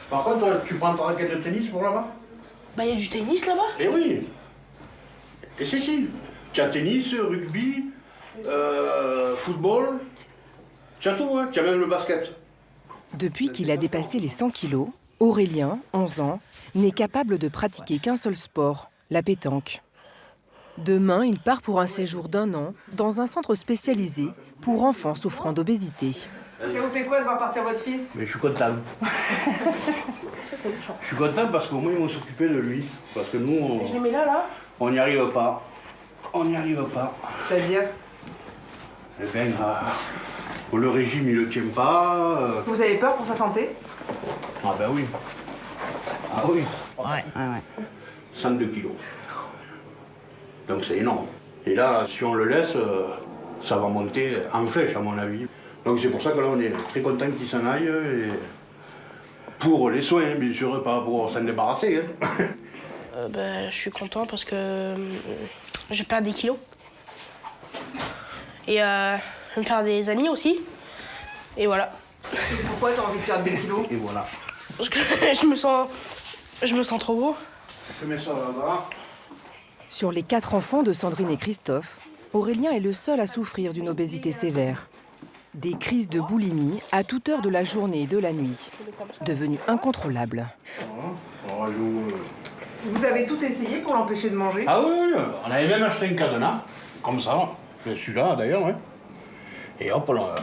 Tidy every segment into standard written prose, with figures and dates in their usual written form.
Par contre, tu prends ta raquette de tennis pour là-bas? Bah, il y a du tennis là-bas? Eh oui. Et si. Tu as tennis, rugby, football. Tu as tout, hein. Tu as même le basket. Depuis qu'il a dépassé les 100 kilos, Aurélien, 11 ans, n'est capable de pratiquer qu'un seul sport, la pétanque. Demain, il part pour un séjour d'1 an dans un centre spécialisé pour enfants souffrant d'obésité. Ça vous fait quoi de voir partir votre fils? Mais je suis content. Je suis content parce qu'au moins ils vont s'occuper de lui. Parce que nous, Je les mets là. on n'y arrive pas. On n'y arrive pas. C'est-à-dire? Eh bien, le régime, il le tient pas. Vous avez peur pour sa santé? Ah ben oui. Ah oui. Ouais. 102 kilos. Donc c'est énorme. Et là, si on le laisse, ça va monter en flèche, à mon avis. Donc c'est pour ça que là, on est très content qu'il s'en aille. Et pour les soins, bien sûr, pas pour s'en débarrasser. Hein. Je suis content parce que je perds des kilos. Et me faire des amis aussi. Et voilà. Et pourquoi t'as envie de perdre des kilos? Et voilà. Parce que je me sens trop gros. Je mets ça là-bas. Sur les 4 enfants de Sandrine et Christophe, Aurélien est le seul à souffrir d'une obésité sévère. Des crises de boulimie à toute heure de la journée et de la nuit, devenues incontrôlables. Vous avez tout essayé pour l'empêcher de manger? Ah oui, on avait même acheté un cadenas, comme ça, celui-là d'ailleurs, ouais. Et hop, là,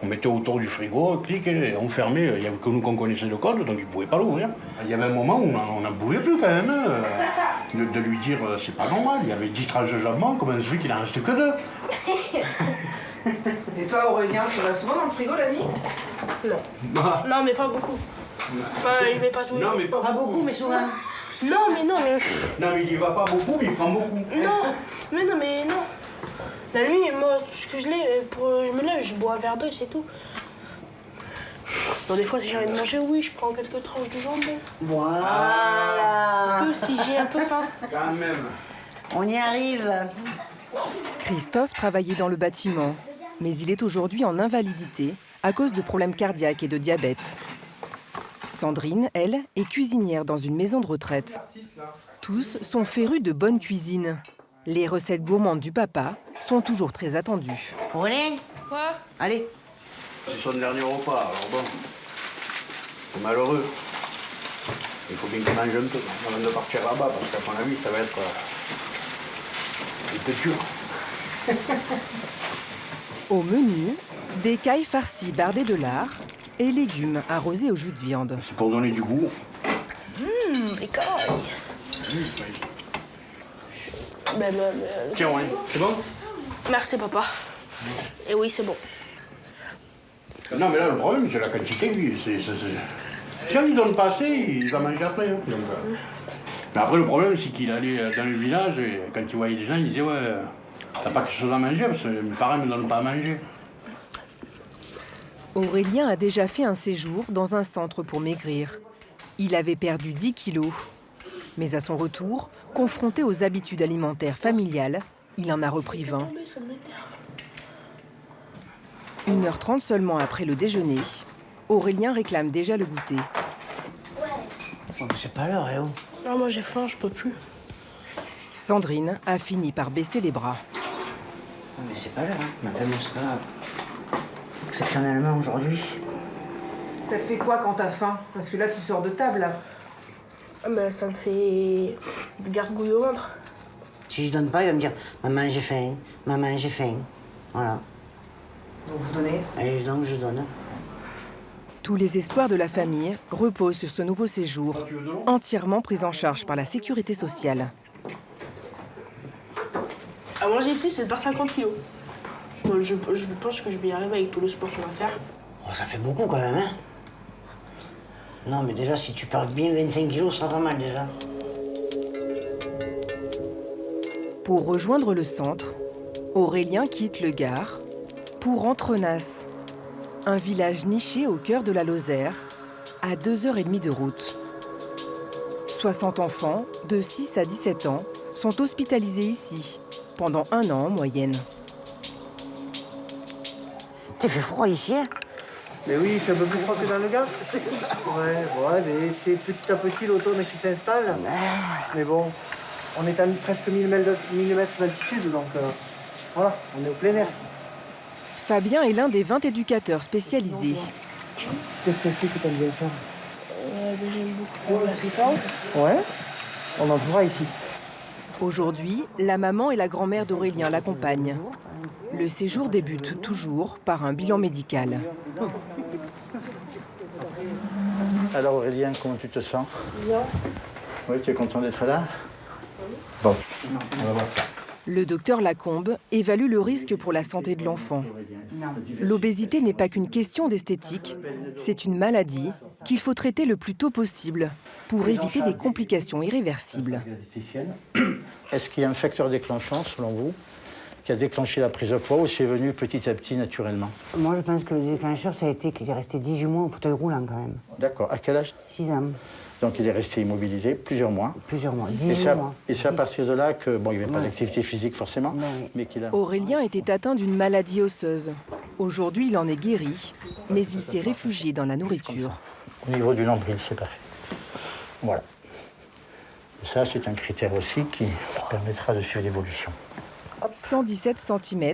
on mettait autour du frigo, clic, et on fermait, il n'y avait que nous qu'on connaissait le code, donc il ne pouvait pas l'ouvrir. Il y avait un moment où on n'en pouvait plus quand même, de lui dire c'est pas normal, il y avait 10 tranches de jambon, comment ça se fait qu'il en reste que 2? Et toi, Aurélien, tu vas souvent dans le frigo la nuit? Non. Non, mais pas beaucoup. Enfin, je vais pas tout. Non, mais Pas beaucoup, mais souvent. Non, mais. Non, mais il y va pas beaucoup, mais il prend beaucoup. Non. La nuit, moi, tout ce que je me lève, je bois un verre d'eau, c'est tout. Bon, des fois, si j'ai envie de manger, oui, je prends quelques tranches de jambon. Voilà. Si j'ai un peu faim. Quand même. On y arrive. Christophe travaillait dans le bâtiment, mais il est aujourd'hui en invalidité à cause de problèmes cardiaques et de diabète. Sandrine, elle, est cuisinière dans une maison de retraite. Tous sont férus de bonne cuisine. Les recettes gourmandes du papa sont toujours très attendues. Aurélien, Quoi? allez. C'est son dernier repas, alors bon. C'est malheureux. Il faut bien qu'il mange un peu avant de partir là-bas, parce qu'à mon avis, ça va être un peu dur. Au menu, des cailles farcies bardées de lard et légumes arrosés au jus de viande. C'est pour donner du goût. Les cailles. Tiens, ouais, c'est bon? Merci, papa. Et oui, c'est bon. Non, mais là, le problème, c'est la quantité, lui. Si on ne lui donne pas assez, il va manger après. Hein. Donc, mais après, le problème, c'est qu'il allait dans le village, et quand il voyait des gens, il disait, ouais, t'as pas quelque chose à manger, parce que mes parents ne me donnent pas à manger. Aurélien a déjà fait un séjour dans un centre pour maigrir. Il avait perdu 10 kilos. Mais à son retour, confronté aux habitudes alimentaires familiales, il en a repris 20. 1h30 seulement après le déjeuner, Aurélien réclame déjà le goûter. Oh, mais c'est pas l'heure, eh oh. Non, moi j'ai faim, je peux plus. Sandrine a fini par baisser les bras. Oh, mais c'est pas l'heure, hein. Ma femme, c'est pas exceptionnellement aujourd'hui. Ça te fait quoi quand t'as faim? Parce que là, tu sors de table, là. Ça me fait des gargouilles au ventre. Si je donne pas, il va me dire maman, j'ai faim, maman, j'ai faim. Voilà. Donc vous donnez? Et donc je donne. Tous les espoirs de la famille reposent sur ce nouveau séjour, entièrement pris en charge par la sécurité sociale. À manger petit, c'est de perdre 50 kilos. Bon, je pense que je vais y arriver avec tout le sport qu'on va faire. Oh, ça fait beaucoup quand même, hein. Non, mais déjà, si tu perds bien 25 kilos, ça sera pas mal déjà. Pour rejoindre le centre, Aurélien quitte le Gard pour Entrenas, un village niché au cœur de la Lozère, à 2h30 de route. 60 enfants de 6 à 17 ans sont hospitalisés ici, pendant 1 an en moyenne. T'as fait froid ici, hein? Mais oui, il fait un peu plus froid que dans le gaz. C'est ça. Ouais, mais c'est petit à petit l'automne qui s'installe. Mais bon, on est à presque 1000 millimètres d'altitude, donc voilà, on est au plein air. Fabien est l'un des 20 éducateurs spécialisés. Qu'est-ce que c'est que t'aimes bien faire? J'aime beaucoup faire la pétanque. Ouais, on en fera ici. Aujourd'hui, la maman et la grand-mère d'Aurélien l'accompagnent. Le séjour débute toujours par un bilan médical. Alors Aurélien, comment tu te sens? Bien. Oui, tu es content d'être là? Bon, on va voir ça. Le docteur Lacombe évalue le risque pour la santé de l'enfant. L'obésité n'est pas qu'une question d'esthétique, c'est une maladie qu'il faut traiter le plus tôt possible pour éviter des complications irréversibles. Est-ce qu'il y a un facteur déclenchant, selon vous, qui a déclenché la prise de poids ou c'est venu petit à petit naturellement? Moi, je pense que le déclencheur, ça a été qu'il est resté 18 mois en fauteuil roulant quand même. D'accord. À quel âge? 6 ans. Donc il est resté immobilisé plusieurs mois. Plusieurs mois, 18 mois. Et c'est à partir de là que, bon, il n'y avait pas d'activité physique forcément, mais qu'il a... Aurélien était atteint d'une maladie osseuse. Aujourd'hui, il en est guéri, mais il s'est réfugié dans la nourriture. Au niveau du nombril, c'est parfait. Voilà. Et ça, c'est un critère aussi qui permettra de suivre l'évolution. 117 cm,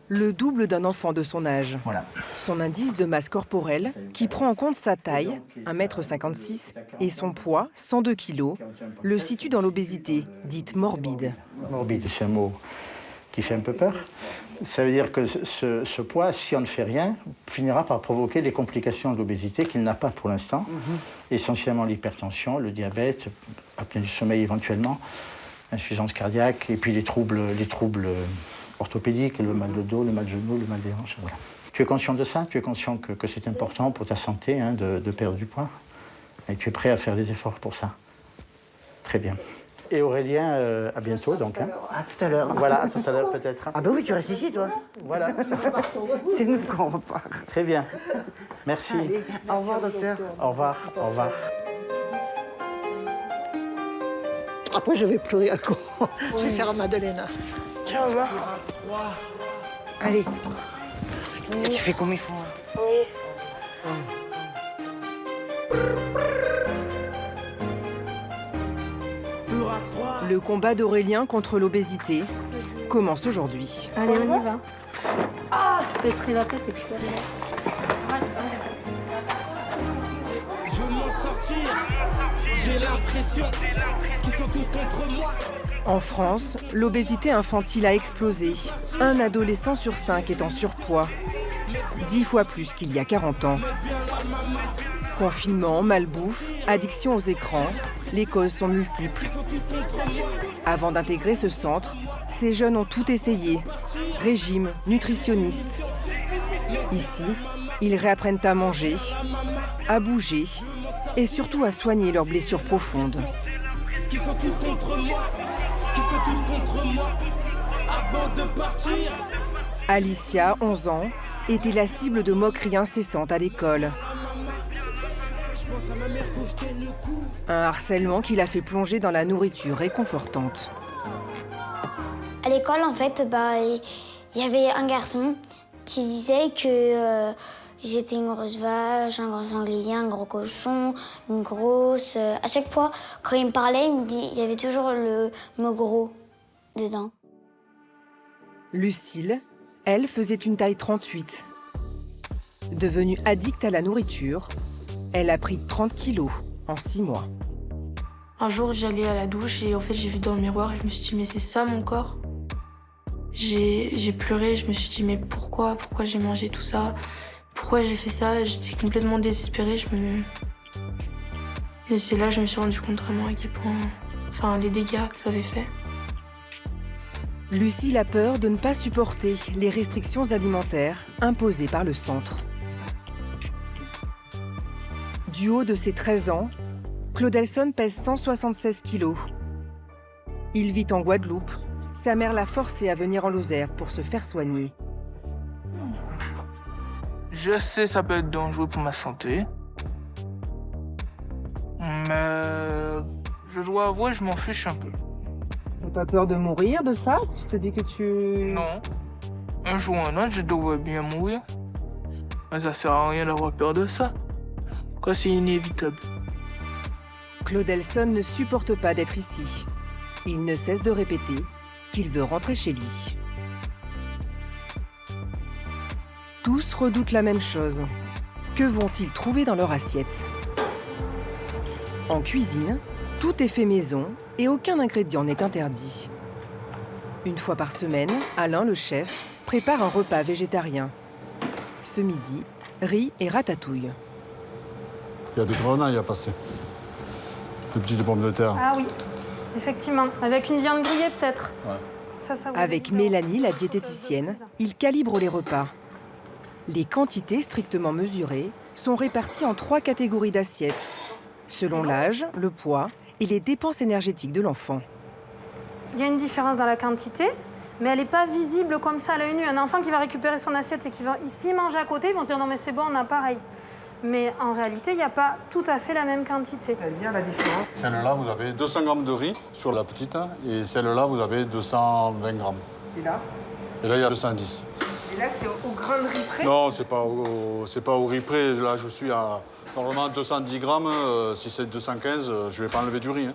le double d'un enfant de son âge. Voilà. Son indice de masse corporelle, qui prend en compte sa taille, 1,56 m, et son poids, 102 kg, le situe dans l'obésité, dite morbide. Morbide, c'est un mot qui fait un peu peur. Ça veut dire que ce poids, si on ne fait rien, finira par provoquer les complications de l'obésité qu'il n'a pas pour l'instant. Essentiellement l'hypertension, le diabète, apnée du sommeil éventuellement, insuffisance cardiaque, et puis les troubles orthopédiques, le mal de dos, le mal de genou, le mal des hanches. Voilà. Tu es conscient de ça? Tu es conscient que c'est important pour ta santé de perdre du poids? Et tu es prêt à faire des efforts pour ça? Très bien. Et Aurélien, à bientôt donc. Hein. À tout à l'heure. Voilà, à tout à l'heure peut-être. Ah ben oui, tu restes ici, toi. Voilà. C'est nous qu'on repart. Très bien. Merci. Allez, au revoir, docteur. Au revoir. Au revoir. Après, je vais pleurer à quoi? Je vais faire à Madeleine. Tiens, on va. Allez. Tu fais comme il faut. Hein. Oui. Le combat d'Aurélien contre l'obésité commence aujourd'hui. Allez, on y va. Ah, je baisserai la tête et puis allez. Je veux m'en sortir, j'ai l'impression qu'ils sont tous contre moi. En France, l'obésité infantile a explosé. Un adolescent sur 5 est en surpoids. 10 fois plus qu'il y a 40 ans. Confinement, malbouffe, addiction aux écrans, les causes sont multiples. Avant d'intégrer ce centre, ces jeunes ont tout essayé. Régime, nutritionniste. Ici, ils réapprennent à manger, à bouger et surtout à soigner leurs blessures profondes. Qui sont tous contre moi, qui sont tous contre moi, avant de partir. Alicia, 11 ans, était la cible de moqueries incessantes à l'école. Un harcèlement qui l'a fait plonger dans la nourriture réconfortante. À l'école, en fait, il y avait un garçon qui disait que j'étais une grosse vache, un gros sanglier, un gros cochon, une grosse... À chaque fois, quand il me parlait, il y avait toujours le mot gros dedans. Lucille, elle, faisait une taille 38. Devenue addicte à la nourriture, elle a pris 30 kilos en 6 mois. Un jour, j'allais à la douche et en fait, j'ai vu dans le miroir et je me suis dit, mais c'est ça mon corps? J'ai pleuré, je me suis dit, mais pourquoi j'ai mangé tout ça? Pourquoi j'ai fait ça? J'étais complètement désespérée. Et c'est là que je me suis rendu compte vraiment à quel point... Enfin, les dégâts que ça avait fait. Lucille a peur de ne pas supporter les restrictions alimentaires imposées par le centre. Du haut de ses 13 ans, Claudelson pèse 176 kilos. Il vit en Guadeloupe. Sa mère l'a forcé à venir en Lozère pour se faire soigner. Je sais, ça peut être dangereux pour ma santé. Mais je dois avouer, je m'en fiche un peu. T'as pas peur de mourir de ça? Tu te dis que tu... Non. Un jour ou un autre, je devrais bien mourir. Mais ça sert à rien d'avoir peur de ça. Quoi, c'est inévitable. Claude Elson ne supporte pas d'être ici. Il ne cesse de répéter qu'il veut rentrer chez lui. Tous redoutent la même chose. Que vont-ils trouver dans leur assiette? En cuisine, tout est fait maison et aucun ingrédient n'est interdit. Une fois par semaine, Alain, le chef, prépare un repas végétarien. Ce midi, riz et ratatouille. Il y a des grenailles à passer. Des petites pommes de terre. Ah oui, effectivement. Avec une viande grillée peut-être. Ouais. Avec Mélanie, la diététicienne, il calibre les repas. Les quantités strictement mesurées sont réparties en 3 catégories d'assiettes, selon l'âge, le poids et les dépenses énergétiques de l'enfant. Il y a une différence dans la quantité, mais elle n'est pas visible comme ça à l'œil nu. Un enfant qui va récupérer son assiette et qui va ici manger à côté, ils vont se dire non mais c'est bon, on a pareil. Mais en réalité, il n'y a pas tout à fait la même quantité. C'est-à-dire la différence? Celle-là, vous avez 200 grammes de riz sur la petite, et celle-là, vous avez 220 grammes. Et là? Et là, il y a 210. Et là, c'est au grain de riz près? Non, c'est pas au riz près. Là, je suis à normalement 210 grammes. Si c'est 215, je vais pas enlever du riz. Hein.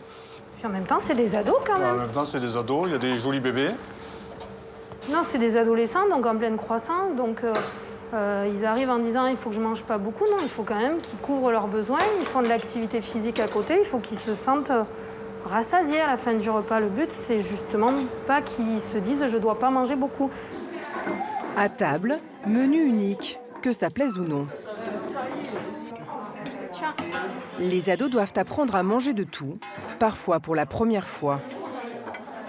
Puis en même temps, c'est des ados quand même. En même temps, c'est des ados. Il y a des jolis bébés. Non, c'est des adolescents, donc en pleine croissance. Donc ils arrivent en disant il faut que je mange pas beaucoup. Non, il faut quand même qu'ils couvrent leurs besoins. Ils font de l'activité physique à côté. Il faut qu'ils se sentent rassasiés à la fin du repas. Le but, c'est justement pas qu'ils se disent je dois pas manger beaucoup. À table, menu unique, que ça plaise ou non. Tiens. Les ados doivent apprendre à manger de tout, parfois pour la première fois.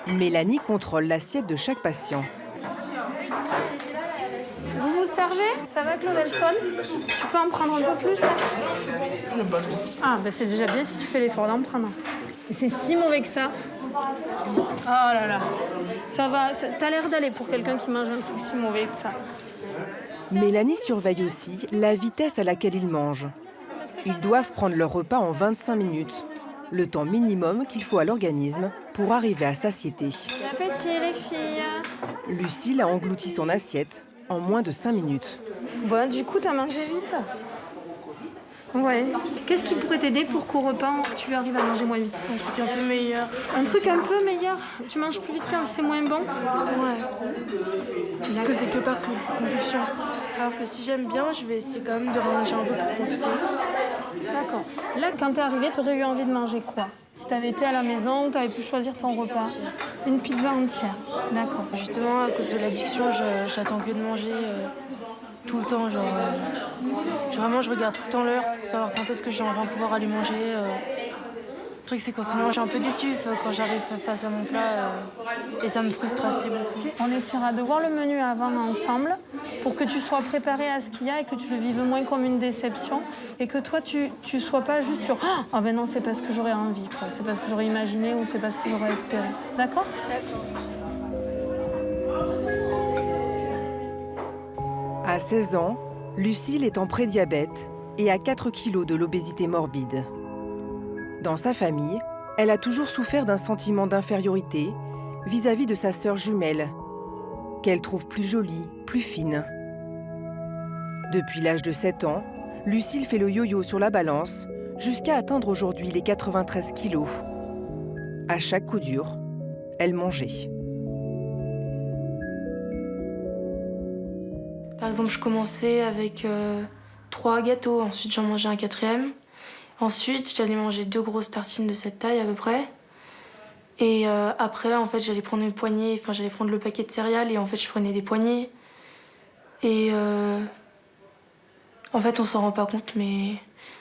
Mélanie contrôle l'assiette de chaque patient. Vous vous servez? Ça va, Claude Elson? Tu peux en prendre un peu plus? Ah, ben c'est déjà bien si tu fais l'effort d'en prendre. Et c'est si mauvais que ça. Oh là là. Ça va, t'as l'air d'aller pour quelqu'un qui mange un truc si mauvais que ça. Mélanie surveille aussi la vitesse à laquelle ils mangent. Ils doivent prendre leur repas en 25 minutes, le temps minimum qu'il faut à l'organisme pour arriver à satiété. Bon appétit, les filles. Lucille a englouti son assiette en moins de 5 minutes. Bon, du coup, t'as mangé vite. Ouais. Qu'est-ce qui pourrait t'aider pour qu'au repas, tu arrives à manger moins vite? Un truc un peu meilleur. Un truc un peu meilleur? Tu manges plus vite quand c'est moins bon? Ouais. Parce que c'est que par compulsion. Alors que si j'aime bien, je vais essayer quand même de manger un peu pour profiter. D'accord. Là, quand t'es arrivée, t'aurais eu envie de manger quoi? Si t'avais été à la maison, t'avais pu choisir ton repas. Une pizza entière. D'accord. Justement, à cause de l'addiction, j'attends que de manger tout le temps. Vraiment, je regarde tout le temps l'heure pour savoir quand est-ce que j'ai enfin pouvoir aller manger. Le truc, c'est qu'en ce moment, je suis un peu déçue quand j'arrive face à mon plat et ça me frustre assez beaucoup. On essaiera de voir le menu avant ensemble pour que tu sois préparé à ce qu'il y a et que tu le vives moins comme une déception et que toi, tu sois pas juste sur « Ah ben non, c'est pas ce que j'aurais envie, quoi. C'est pas ce que j'aurais imaginé ou c'est pas ce que j'aurais espéré. » D'accord? À 16 ans, Lucille est en prédiabète et a 4 kilos de l'obésité morbide. Dans sa famille, elle a toujours souffert d'un sentiment d'infériorité vis-à-vis de sa sœur jumelle, qu'elle trouve plus jolie, plus fine. Depuis l'âge de 7 ans, Lucille fait le yo-yo sur la balance jusqu'à atteindre aujourd'hui les 93 kilos. À chaque coup dur, elle mangeait. Par exemple, je commençais avec 3 gâteaux, ensuite j'en mangeais un 4e. Ensuite, j'allais manger 2 grosses tartines de cette taille à peu près. Et après, en fait, j'allais prendre une poignée, j'allais prendre le paquet de céréales et en fait, je prenais des poignées. Et en fait, on s'en rend pas compte, mais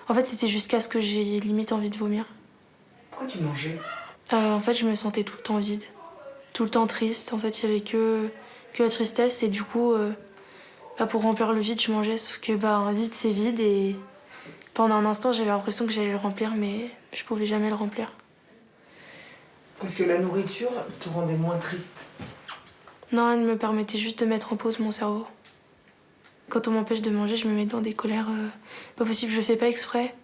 en fait, c'était jusqu'à ce que j'ai limite envie de vomir. Pourquoi tu mangeais? En fait, je me sentais tout le temps vide, tout le temps triste. En fait, il y avait que la tristesse et du coup, pour remplir le vide, je mangeais. Sauf que un vide, c'est vide et pendant un instant, j'avais l'impression que j'allais le remplir, mais je pouvais jamais le remplir. Parce que la nourriture te rendait moins triste? Non, elle me permettait juste de mettre en pause mon cerveau. Quand on m'empêche de manger, je me mets dans des colères pas possible, je le fais pas exprès.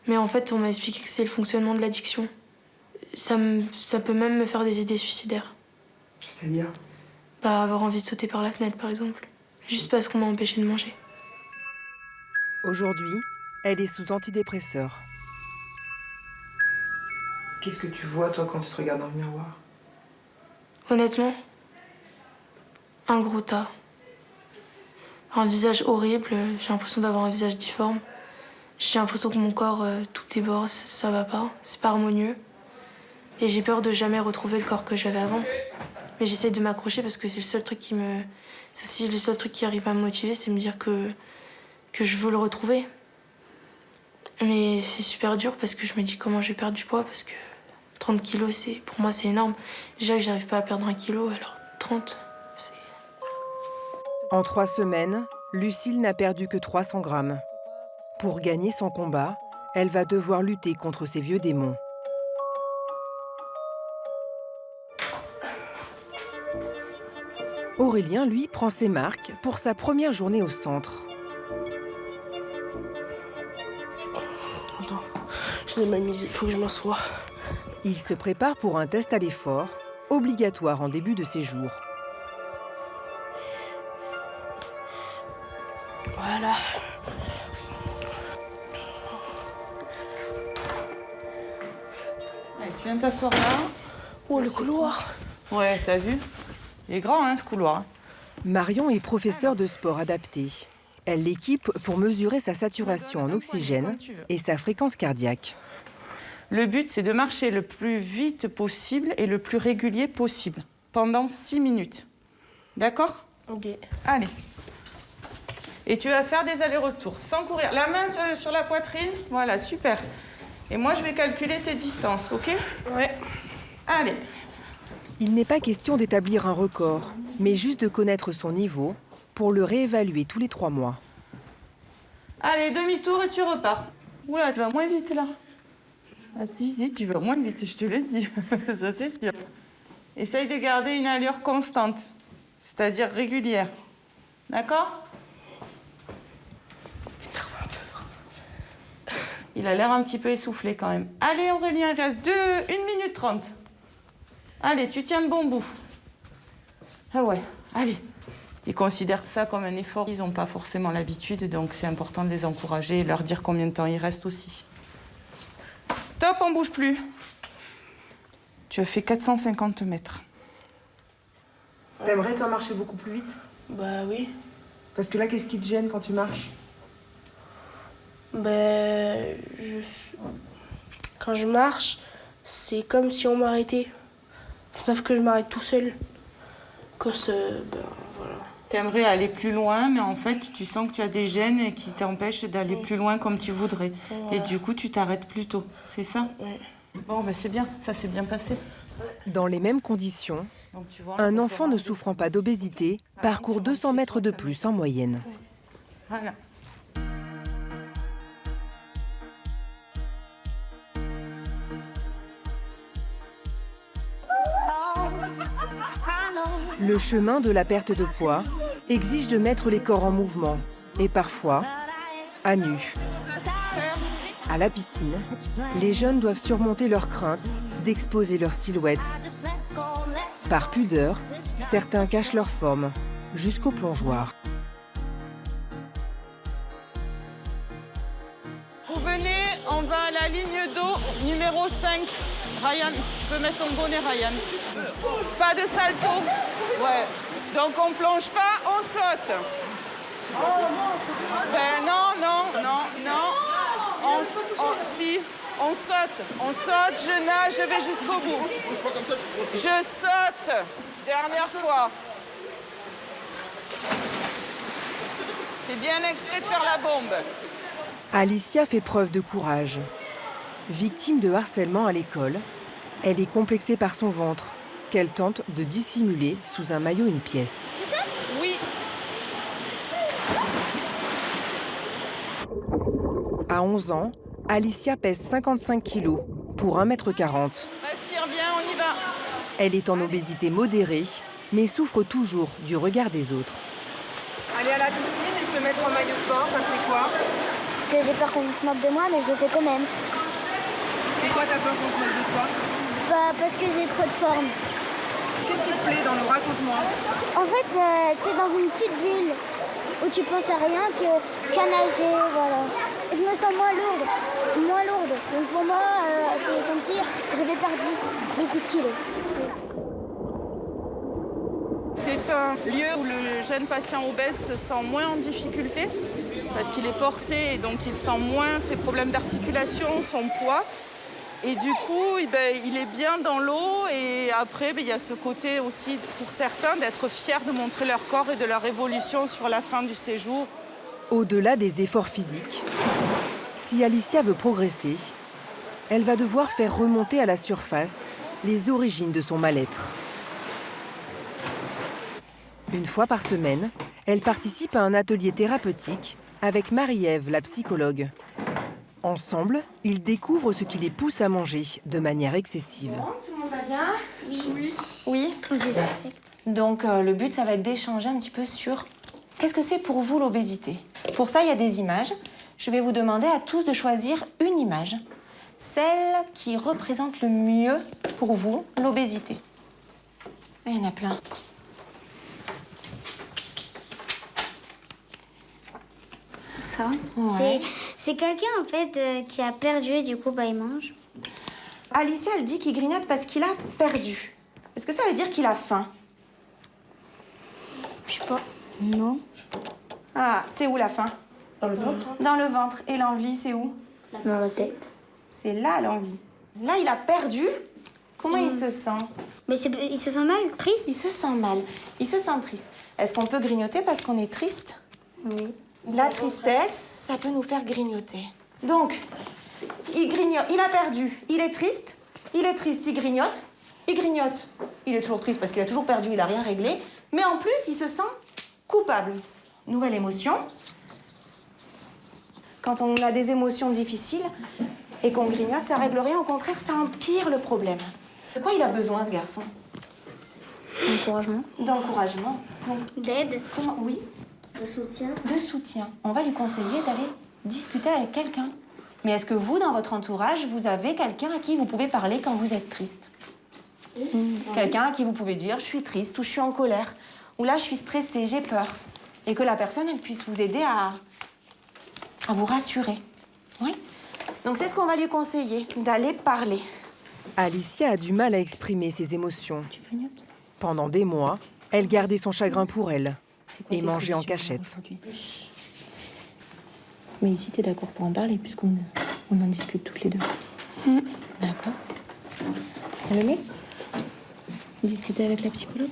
Mais en fait, on m'a expliqué que c'est le fonctionnement de l'addiction. Ça peut même me faire des idées suicidaires. C'est-à-dire? Avoir envie de sauter par la fenêtre, par exemple. Juste parce qu'on m'a empêché de manger. Aujourd'hui, elle est sous antidépresseur. Qu'est-ce que tu vois, toi, quand tu te regardes dans le miroir? Honnêtement, un gros tas. Un visage horrible, j'ai l'impression d'avoir un visage difforme. J'ai l'impression que mon corps, tout déborde, ça va pas, c'est pas harmonieux. Et j'ai peur de jamais retrouver le corps que j'avais avant. Mais j'essaie de m'accrocher parce que c'est le seul truc qui me... C'est aussi le seul truc qui arrive à me motiver, c'est me dire que je veux le retrouver. Mais c'est super dur parce que je me dis comment je vais perdre du poids parce que 30 kilos, pour moi, c'est énorme. Déjà que j'arrive pas à perdre 1 kilo, alors 30, c'est... En 3 semaines, Lucille n'a perdu que 300 grammes. Pour gagner son combat, elle va devoir lutter contre ses vieux démons. Aurélien, lui, prend ses marques pour sa première journée au centre. Attends, je sais m'amuser, il faut que je m'assoie. Il se prépare pour un test à l'effort, obligatoire en début de séjour. Voilà. Allez, tu viens de t'asseoir là. Oh, le couloir. Ouais, t'as vu? Il est grand, hein, ce couloir. Marion est professeure de sport adapté. Elle l'équipe pour mesurer sa saturation en oxygène et sa fréquence cardiaque. Le but, c'est de marcher le plus vite possible et le plus régulier possible, pendant 6 minutes. D'accord? Ok. Allez. Et tu vas faire des allers-retours, sans courir. La main sur la poitrine, voilà, super. Et moi, je vais calculer tes distances, ok? Ouais. Allez. Il n'est pas question d'établir un record, mais juste de connaître son niveau pour le réévaluer tous les 3 mois. Allez, demi-tour et tu repars. Oula, tu vas moins vite là. Ah si, tu vas moins vite, je te l'ai dit. Ça, c'est sûr. Essaye de garder une allure constante, c'est-à-dire régulière. D'accord? Il a l'air un petit peu essoufflé quand même. Allez, Aurélien, il reste 1 minute 30. Allez, tu tiens le bon bout. Ah ouais, allez. Ils considèrent ça comme un effort. Ils n'ont pas forcément l'habitude, donc c'est important de les encourager et leur dire combien de temps il reste aussi. Stop, on bouge plus. Tu as fait 450 mètres. T'aimerais, toi, marcher beaucoup plus vite? Bah oui. Parce que là, qu'est-ce qui te gêne quand tu marches? Quand je marche, c'est comme si on m'arrêtait. Sauf que je m'arrête tout seul. Voilà. T'aimerais aller plus loin, mais en fait, tu sens que tu as des gênes qui t'empêchent d'aller plus loin comme tu voudrais. Voilà. Et du coup, tu t'arrêtes plus tôt. C'est ça? Ouais. Bon, ben c'est bien. Ça s'est bien passé. Dans les mêmes conditions, un enfant ne souffrant pas d'obésité parcourt 200 mètres de plus en moyenne. Voilà. Le chemin de la perte de poids exige de mettre les corps en mouvement et parfois à nu. À la piscine, les jeunes doivent surmonter leur crainte d'exposer leur silhouette. Par pudeur, certains cachent leur forme jusqu'au plongeoir. Vous venez, on va à la ligne d'eau numéro 5. Ryan, tu peux mettre ton bonnet, Ryan. Pas de salto. Ouais. Donc on plonge pas, on saute. Ben non. Si, on saute, je nage, je vais jusqu'au bout. Je saute. Dernière fois. C'est bien exprès de faire la bombe. Alicia fait preuve de courage. Victime de harcèlement à l'école, elle est complexée par son ventre, qu'elle tente de dissimuler sous un maillot une pièce. Oui. À 11 ans, Alicia pèse 55 kilos pour 1,40 m. Respire bien, on y va. Elle est en obésité modérée, mais souffre toujours du regard des autres. Aller à la piscine et se mettre en maillot de bain, ça te fait quoi? Que j'ai peur qu'on se moque de moi, mais je le fais quand même. Pourquoi t'as peur qu'on se moque de toi? Parce que j'ai trop de forme. Qu'est-ce qui te plaît dans le raconte-moi? En fait, t'es dans une petite bulle. où tu penses à rien qu'à nager, voilà. Je me sens moins lourde. Donc pour moi, c'est comme si j'avais perdu beaucoup de kilos. C'est un lieu où le jeune patient obèse se sent moins en difficulté parce qu'il est porté et donc il sent moins ses problèmes d'articulation, son poids. Et du coup, il est bien dans l'eau et après, il y a ce côté aussi pour certains d'être fiers de montrer leur corps et de leur évolution sur la fin du séjour. Au-delà des efforts physiques, si Alicia veut progresser, elle va devoir faire remonter à la surface les origines de son mal-être. Une fois par semaine, elle participe à un atelier thérapeutique avec Marie-Ève, la psychologue. Ensemble, ils découvrent ce qui les pousse à manger de manière excessive. Tout le monde va bien ? Oui. Donc le but, ça va être d'échanger un petit peu sur qu'est-ce que c'est pour vous l'obésité. Pour ça, il y a des images. Je vais vous demander à tous de choisir une image, celle qui représente le mieux pour vous l'obésité. Il y en a plein. Ça, Ouais. c'est quelqu'un en fait qui a perdu et du coup il mange. Alicia, elle dit qu'il grignote parce qu'il a perdu. Est-ce que ça veut dire qu'il a faim? Je sais pas. Non. Ah, c'est où la faim? Dans le ventre. Dans le ventre. Et l'envie, c'est où? Dans la tête. C'est là l'envie. Là, il a perdu. Comment il se sent? Mais il se sent mal, triste? Il se sent mal. Il se sent triste. Est-ce qu'on peut grignoter parce qu'on est triste? Oui. La tristesse, ça peut nous faire grignoter. Donc, il grignote, il a perdu, il est triste, il grignote, il est toujours triste parce qu'il a toujours perdu, il n'a rien réglé, mais en plus, il se sent coupable. Nouvelle émotion. Quand on a des émotions difficiles et qu'on grignote, ça règle rien, au contraire, ça empire le problème. De quoi il a besoin, ce garçon? D'encouragement. D'encouragement. D'aide. Comment? Oui. De soutien. De soutien. On va lui conseiller d'aller discuter avec quelqu'un. Mais est-ce que vous, dans votre entourage, vous avez quelqu'un à qui vous pouvez parler quand vous êtes triste? Quelqu'un à qui vous pouvez dire « je suis triste » ou « je suis en colère » ou « là, je suis stressée, j'ai peur ». Et que la personne, elle puisse vous aider à vous rassurer. Oui. Donc c'est ce qu'on va lui conseiller, d'aller parler. Alicia a du mal à exprimer ses émotions. Pendant des mois, elle gardait son chagrin pour elle et mangeait en cachette. Mais ici, t'es d'accord pour en parler, puisqu'on en discute toutes les deux. D'accord. T'as aimé discuter avec la psychologue?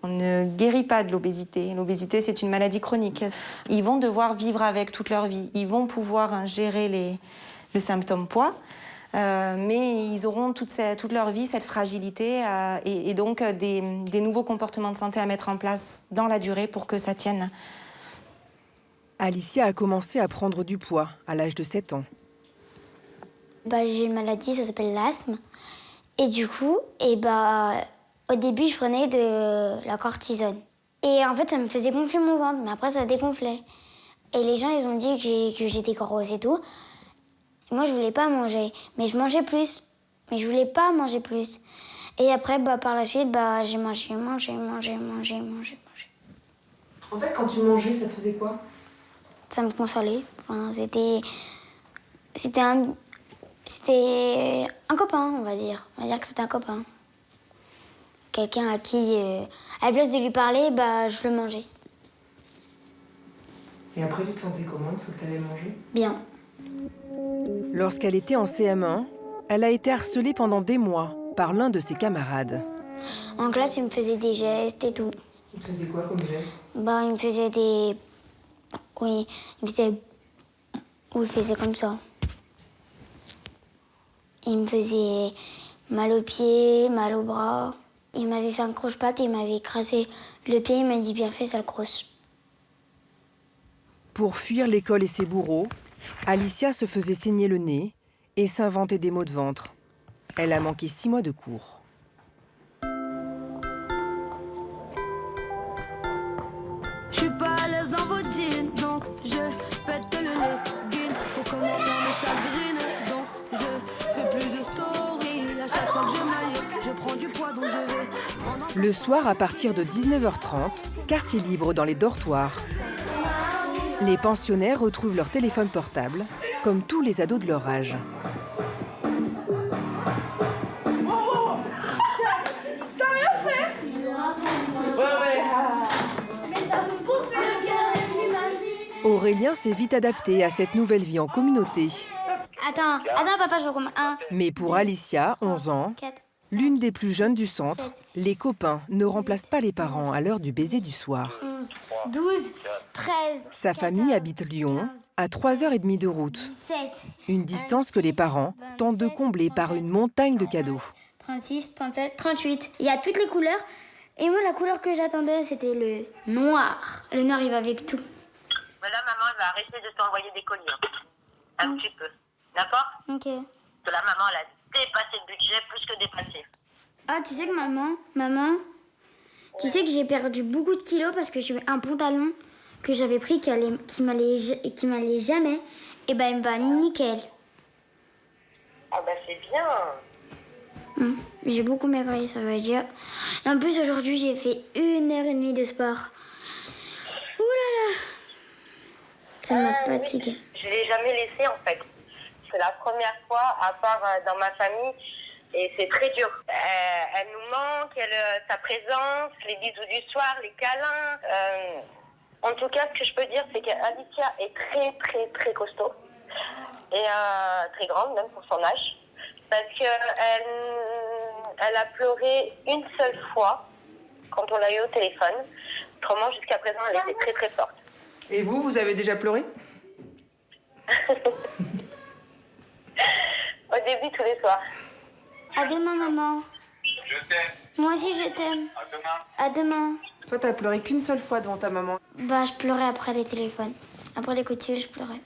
On ne guérit pas de l'obésité. L'obésité, c'est une maladie chronique. Ils vont devoir vivre avec toute leur vie. Ils vont pouvoir gérer le symptôme poids, mais ils auront toute leur vie cette fragilité et donc des nouveaux comportements de santé à mettre en place dans la durée pour que ça tienne. Alicia a commencé à prendre du poids à l'âge de 7 ans. J'ai une maladie, ça s'appelle l'asthme. Et du coup, au début, je prenais de la cortisone. Et en fait, ça me faisait gonfler mon ventre, mais après, ça dégonflait. Et les gens, ils ont dit que j'étais grosse et tout. Et moi, je voulais pas manger, mais je mangeais plus. Mais je voulais pas manger plus. Et après, par la suite, j'ai mangé. En fait, quand tu mangeais, ça te faisait quoi? Ça me consolait. Enfin, c'était un copain, on va dire. On va dire que c'était un copain. Quelqu'un à qui, à la place de lui parler, je le mangeais. Et après, tu te sentais comment une fois que tu avais mangé? Bien. Lorsqu'elle était en CM1, elle a été harcelée pendant des mois par l'un de ses camarades. En classe, il me faisait des gestes et tout. Il te faisait quoi comme geste? Il me faisait des... Oui, il faisait comme ça. Il me faisait mal aux pieds, mal aux bras. Il m'avait fait un croche-patte et il m'avait écrasé le pied. Il m'a dit bien fait, sale crosse. Pour fuir l'école et ses bourreaux, Alicia se faisait saigner le nez et s'inventait des maux de ventre. Elle a manqué 6 mois de cours. Je suis pas à l'aise dans vos jeans, donc je pète le legging. Faut commenter mes chagrines, donc je fais plus de story. À chaque fois que je maille, je prends du poids, donc je vais prendre un Le soir, à partir de 19h30, quartier libre dans les dortoirs. Les pensionnaires retrouvent leur téléphone portable, comme tous les ados de leur âge. Ça rien fait. Mais ça me bouffe le cœur, l'imagine. Aurélien s'est vite adapté à cette nouvelle vie en communauté. Attends, papa, je recommence. 1. Mais pour Alicia, 11 ans, l'une des plus jeunes du centre, les copains ne remplacent pas les parents à l'heure du baiser du soir. 11, 12, 13. Sa famille habite Lyon, à 3h30 de route. 17. Une distance que les parents tentent de combler par une montagne de cadeaux. 36, 37, 38. Il y a toutes les couleurs. Et moi, la couleur que j'attendais, c'était le noir. Le noir, il va avec tout. Là, maman, elle va arrêter de t'envoyer des colis. Un petit peu. D'accord? Ok. Que la maman, elle a dépassé le budget, plus que dépassé. Ah, tu sais que maman, tu sais que j'ai perdu beaucoup de kilos parce que j'ai un pantalon que j'avais pris qui m'allait jamais. Et ben, il me va nickel. Ah bah c'est bien. J'ai beaucoup maigri, ça veut dire. Et en plus, aujourd'hui, j'ai fait 1h30 de sport. Ouh là là. Ça m'a fatiguée. Je l'ai jamais laissé en fait. C'est la première fois, à part dans ma famille, et c'est très dur. Elle nous manque, sa présence, les bisous du soir, les câlins. En tout cas, ce que je peux dire, c'est qu'Alicia est très très très costaud et très grande même pour son âge, parce que elle a pleuré une seule fois quand on l'a eu au téléphone. Autrement, jusqu'à présent, elle était très très forte. Et vous avez déjà pleuré? Au début, tous les soirs. À demain, maman. Je t'aime. Moi aussi, je t'aime. À demain. À demain. Toi, t'as pleuré qu'une seule fois devant ta maman. Bah, je pleurais après les téléphones. Après les coups de fil, je pleurais.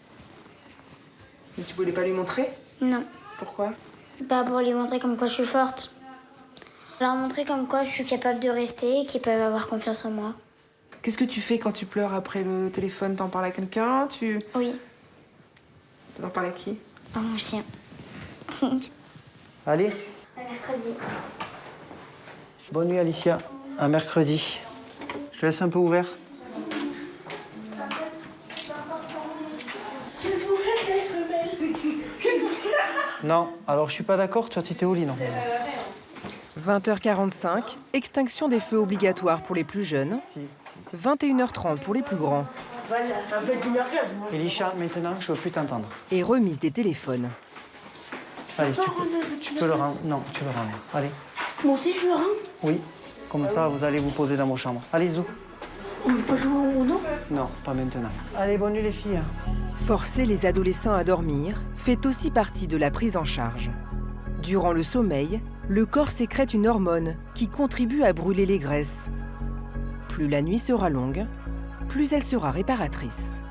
Mais tu voulais pas lui montrer? Non. Pourquoi? Bah, pour lui montrer comme quoi je suis forte. Leur montrer comme quoi je suis capable de rester et qu'ils peuvent avoir confiance en moi. Qu'est-ce que tu fais quand tu pleures après le téléphone? T'en parles à quelqu'un? Oui. T'en parles à qui? À mon chien. Allez, À mercredi. bonne nuit Alicia. À mercredi. Je te laisse un peu ouvert. Qu'est-ce que vous faites là, les rebelles? Qu'est-ce que vous faites là? Non, alors je suis pas d'accord, toi t'étais au lit, non? 20h45, extinction des feux obligatoire pour les plus jeunes. 21h30 pour les plus grands. Voilà, avec une orgasme. Elisha, maintenant, je veux plus t'entendre. Et remise des téléphones. Allez, tu peux le rendre. Non, tu le rends. Allez. Moi aussi, je le rends. Oui, comme ça, vous allez vous poser dans vos chambres. Allez, Zou. On peut pas jouer au Uno? Non, pas maintenant. Allez, bonne nuit les filles. Forcer les adolescents à dormir fait aussi partie de la prise en charge. Durant le sommeil, le corps sécrète une hormone qui contribue à brûler les graisses. Plus la nuit sera longue, plus elle sera réparatrice.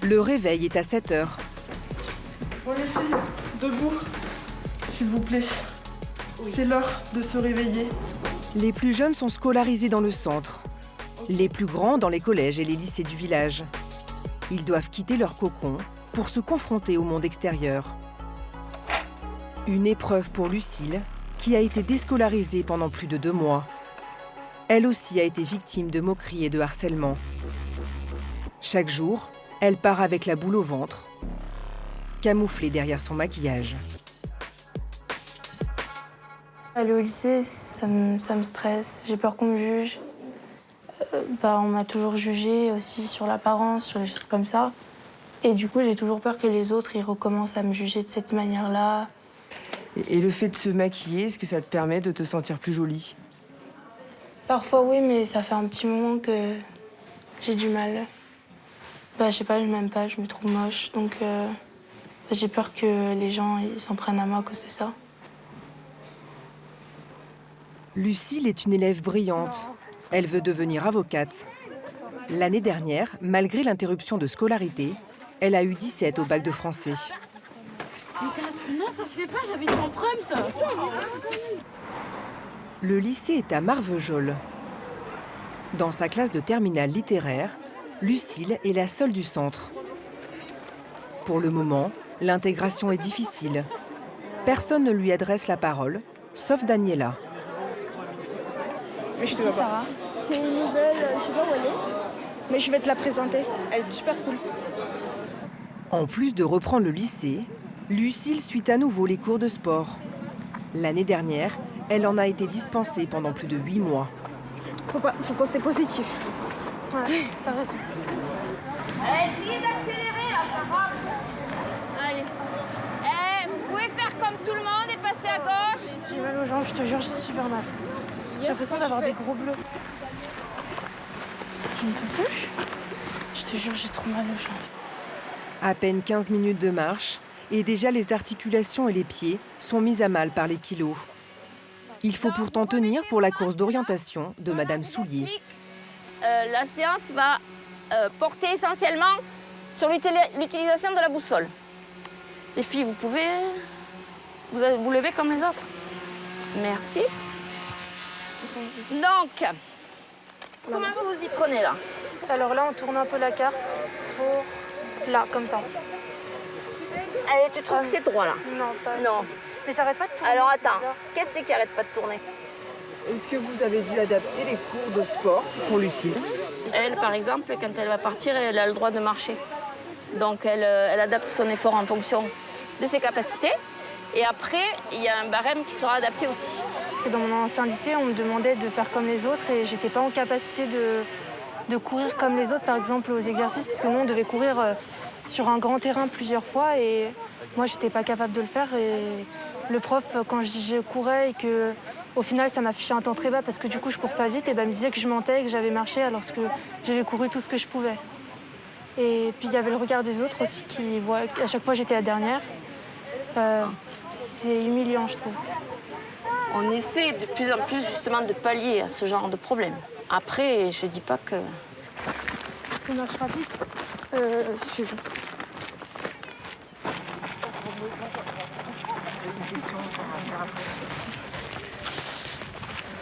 Le réveil est à 7h. Bon les filles, debout, s'il vous plaît. C'est l'heure de se réveiller. Les plus jeunes sont scolarisés dans le centre. Les plus grands dans les collèges et les lycées du village. Ils doivent quitter leur cocon pour se confronter au monde extérieur. Une épreuve pour Lucille, qui a été déscolarisée pendant plus de 2 mois. Elle aussi a été victime de moqueries et de harcèlement. Chaque jour, elle part avec la boule au ventre, camouflée derrière son maquillage. Aller au lycée, ça me stresse. J'ai peur qu'on me juge. On m'a toujours jugée aussi sur l'apparence, sur des choses comme ça. Et du coup, j'ai toujours peur que les autres ils recommencent à me juger de cette manière-là. Et le fait de se maquiller, est-ce que ça te permet de te sentir plus jolie? Parfois, oui, mais ça fait un petit moment que j'ai du mal. Je sais pas, je m'aime pas, je me trouve moche. Donc, j'ai peur que les gens ils s'en prennent à moi à cause de ça. Lucille est une élève brillante. Elle veut devenir avocate. L'année dernière, malgré l'interruption de scolarité, elle a eu 17 au bac de français. Non, ça se fait pas, j'avais mon prompt. Le lycée est à Marvejols. Dans sa classe de terminale littéraire, Lucille est la seule du centre. Pour le moment, l'intégration est difficile. Personne ne lui adresse la parole, sauf Daniela. Mais je te vois pas. C'est une nouvelle, je sais pas où elle est. Mais je vais te la présenter. Elle est super cool. En plus de reprendre le lycée, Lucille suit à nouveau les cours de sport. L'année dernière, elle en a été dispensée pendant plus de 8 mois. Faut penser positif. Ouais, t'as raison. Essayez d'accélérer là, ça va. Allez. Vous pouvez faire comme tout le monde et passer à gauche. J'ai mal aux jambes, je te jure, j'ai super mal. J'ai l'impression d'avoir des gros bleus. Je ne peux plus. Je te jure, j'ai trop mal aux jambes. À peine 15 minutes de marche, et déjà les articulations et les pieds sont mis à mal par les kilos. Il faut pourtant tenir pour la course d'orientation de Madame Soulier. La séance va porter essentiellement sur l'utilisation de la boussole. Les filles, vous pouvez vous lever comme les autres. Merci. Donc, comment vous vous y prenez là? Alors là, on tourne un peu la carte pour là, comme ça. Allez, tu trouves que c'est droit là? Non, pas Non. assez. Mais ça arrête pas de tourner. Alors c'est attends, bizarre. qu'est-ce que c'est qui arrête pas de tourner? Est-ce que vous avez dû adapter les cours de sport pour Lucille? Elle, par exemple, quand elle va partir, elle a le droit de marcher. Donc elle adapte son effort en fonction de ses capacités. Et après, il y a un barème qui sera adapté aussi. Parce que dans mon ancien lycée, on me demandait de faire comme les autres et j'étais pas en capacité de courir comme les autres, par exemple aux exercices, parce que nous, on devait courir sur un grand terrain plusieurs fois et moi, j'étais pas capable de le faire. Et le prof, quand je courais et que au final, ça m'affichait un temps très bas parce que du coup, je cours pas vite, et ben, il me disait que je mentais et que j'avais marché alors que j'avais couru tout ce que je pouvais. Et puis, il y avait le regard des autres aussi qui voient qu'à chaque fois, j'étais la dernière. C'est humiliant, je trouve. On essaie de plus en plus justement de pallier à ce genre de problème. Après, je dis pas que... On marche rapide. Suivez.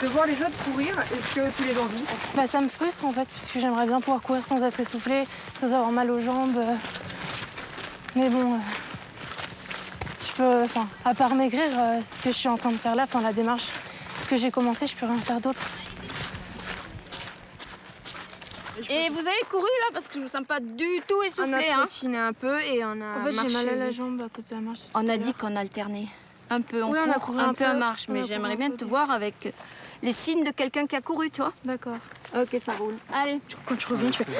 De voir les autres courir, est-ce que tu les envies? Bah, ça me frustre en fait, puisque j'aimerais bien pouvoir courir sans être essoufflée, sans avoir mal aux jambes. Mais bon, je peux, enfin, à part maigrir, ce que je suis en train de faire là, enfin la démarche que j'ai commencée, je peux rien faire d'autre. Et vous avez couru là parce que je vous sens pas du tout essoufflée. On a trottiné un peu et on a En fait, j'ai mal à la vite. jambe à cause de la marche. On a dit qu'on alternait. Un peu en Oui, on a couru un un peu peu, en marche. on a Mais couru j'aimerais un bien peu. te voir avec les signes de quelqu'un qui a couru, tu vois. D'accord. Ok, ça roule. Allez. Quand tu reviens, tu fais...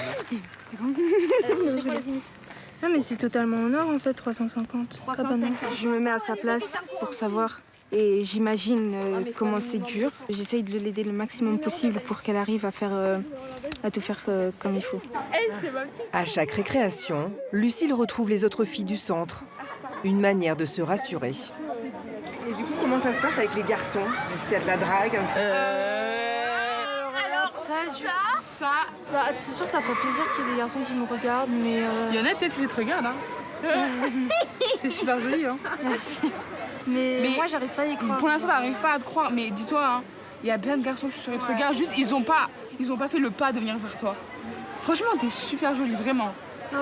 Ah, mais c'est totalement en or en fait, 350. Ah, bah non. Je me mets à sa place pour savoir et j'imagine comment c'est dur. J'essaye de l'aider le maximum possible pour qu'elle arrive à tout faire comme il faut. À chaque récréation, Lucille retrouve les autres filles du centre. Une manière de se rassurer. Et du coup, comment ça se passe avec les garçons? Est-ce qu'il y a de la drague un petit Alors, pas du tout ça. Bah, c'est sûr que ça ferait plaisir qu'il y ait des garçons qui me regardent, mais. Il y en a peut-être qui te regardent, hein. T'es super jolie, hein. Merci. Mais moi, j'arrive pas à y croire. Pour l'instant, t'arrives pas à te croire, mais dis-toi, hein, il y a plein de garçons qui te regardent, juste ils ont pas fait le pas de venir vers toi. Franchement, t'es super jolie, vraiment. Non,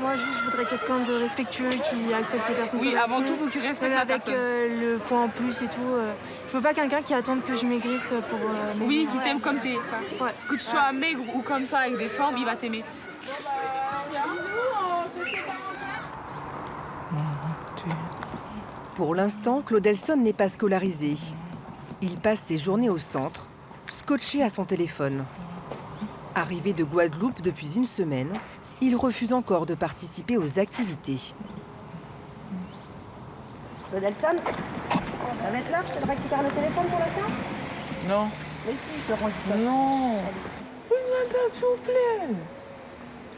moi, juste, je voudrais quelqu'un de respectueux qui accepte les personnes. Oui, comme elles avant sont. tout, faut que tu respectes Même la avec personne. le point en plus et tout. Je veux pas quelqu'un qui attende que je maigrisse pour. Oui, qui t'aime comme t'es. Ouais. Que tu sois maigre ou comme ça, avec des formes, il va t'aimer. Pour l'instant, Claudelson n'est pas scolarisé. Il passe ses journées au centre, scotché à son téléphone. Arrivé de Guadeloupe depuis une semaine, il refuse encore de participer aux activités. Claudelson, ça va être là? Tu récupères le téléphone pour la séance? Non. Mais si, je te rends juste là. Non. Oui, madame, s'il vous plaît.